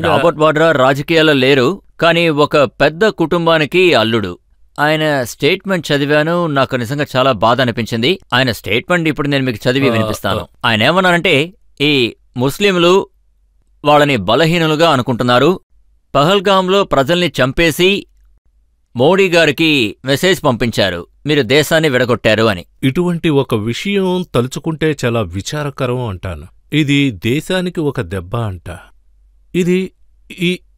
Robert వాడ్రా రాజకీయాల్లో లేరు, కానీ ఒక పెద్ద కుటుంబానికి అల్లుడు. ఆయన స్టేట్మెంట్ చదివాను, నాకు నిజంగా చాలా బాధ అనిపించింది. ఆయన స్టేట్మెంట్ ఇప్పుడు నేను మీకు చదివి వినిపిస్తాను. ఆయన ఏమన్నారంటే, ఈ ముస్లింలు వాళ్ళని బలహీనులుగా అనుకుంటున్నారు, పహల్గాంలో ప్రజల్ని చంపేసి మోడీ గారికి మెసేజ్ పంపించారు, మీరు దేశాన్ని విడగొట్టారు అని. ఇటువంటి ఒక విషయం తలుచుకుంటే చాలా విచారకరం అంటాను. ఇది దేశానికి ఒక దెబ్బ అంట. ఇది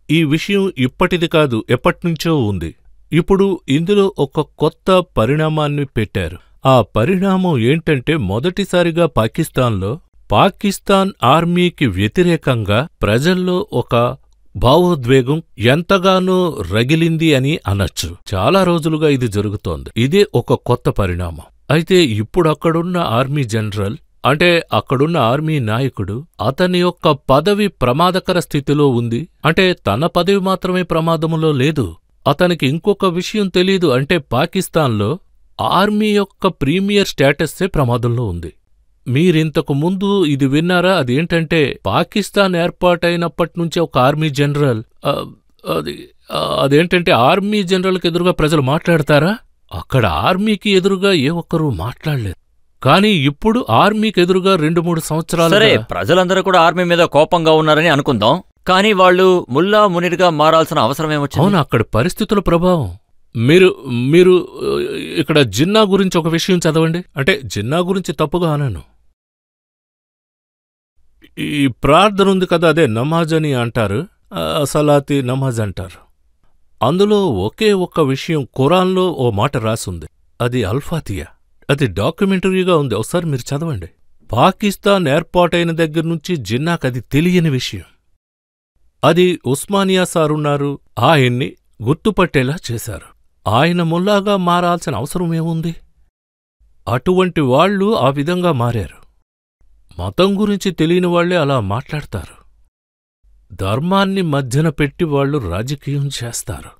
ఈ విషయం ఇప్పటిది కాదు, ఎప్పటినుంచో ఉంది. ఇప్పుడు ఇందులో ఒక కొత్త పరిణామాన్ని పెట్టారు. ఆ పరిణామం ఏంటంటే, మొదటిసారిగా పాకిస్తాన్ ఆర్మీకి వ్యతిరేకంగా ప్రజల్లో ఒక భావోద్వేగం ఎంతగానో రగిలింది అని అనొచ్చు. చాలా రోజులుగా ఇది జరుగుతోంది. ఇదే ఒక కొత్త పరిణామం. అయితే ఇప్పుడు అక్కడున్న ఆర్మీ జనరల్, అంటే అక్కడున్న ఆర్మీ నాయకుడు, అతని యొక్క పదవి ప్రమాదకర స్థితిలో ఉంది. అంటే తన పదవి మాత్రమే ప్రమాదంలో లేదు, అతనికి ఇంకొక విషయం తెలీదు. అంటే పాకిస్తాన్లో ఆర్మీ యొక్క ప్రీమియర్ స్టేటస్సే ప్రమాదంలో ఉంది. మీరింతకు ముందు ఇది విన్నారా? అదేంటంటే, పాకిస్తాన్ ఏర్పాటైనప్పటినుంచే ఒక ఆర్మీ జనరల్, అదేంటంటే ఆర్మీ జనరల్కి ఎదురుగా ప్రజలు మాట్లాడతారా? అక్కడ ఆర్మీకి ఎదురుగా ఏ ఒక్కరూ మాట్లాడలేదు. కానీ ఇప్పుడు ఆర్మీకి ఎదురుగా 2-3 సంవత్సరాలు. సరే, ప్రజలందరూ కూడా ఆర్మీ మీద కోపంగా ఉన్నారని అనుకుందాం, కానీ వాళ్ళు ముల్లా మునీర్గా మారాల్సిన అవసరమేమొచ్చింది? అవును, అక్కడ పరిస్థితుల ప్రభావం. మీరు ఇక్కడ జిన్నా గురించి ఒక విషయం చదవండి. అంటే జిన్నా గురించి తప్పుగా అనను. ఈ ప్రార్థన ఉంది కదా, అదే నమాజ్ అని అంటారు, సలాతి నమాజ్ అంటారు. అందులో ఒకే ఒక్క విషయం ఖురాన్లో ఓ మాట రాసుంది, అది అల్ఫాతియా. అది డాక్యుమెంటరీగా ఉంది, ఒకసారి మీరు చదవండి. పాకిస్తాన్ ఏర్పాటైన దగ్గర్నుంచి జిన్నాకది తెలియని విషయం. అది ఉస్మానియా సారున్నారు, ఆయన్ని గుర్తుపట్టేలా చేశారు. ఆయన ముల్లాగా మారాల్సిన అవసరమేముంది? అటువంటి వాళ్లు ఆ విధంగా మారారు. మతం గురించి తెలియని వాళ్లే అలా మాట్లాడతారు. ధర్మాన్ని మధ్యన పెట్టి వాళ్లు రాజకీయం చేస్తారు.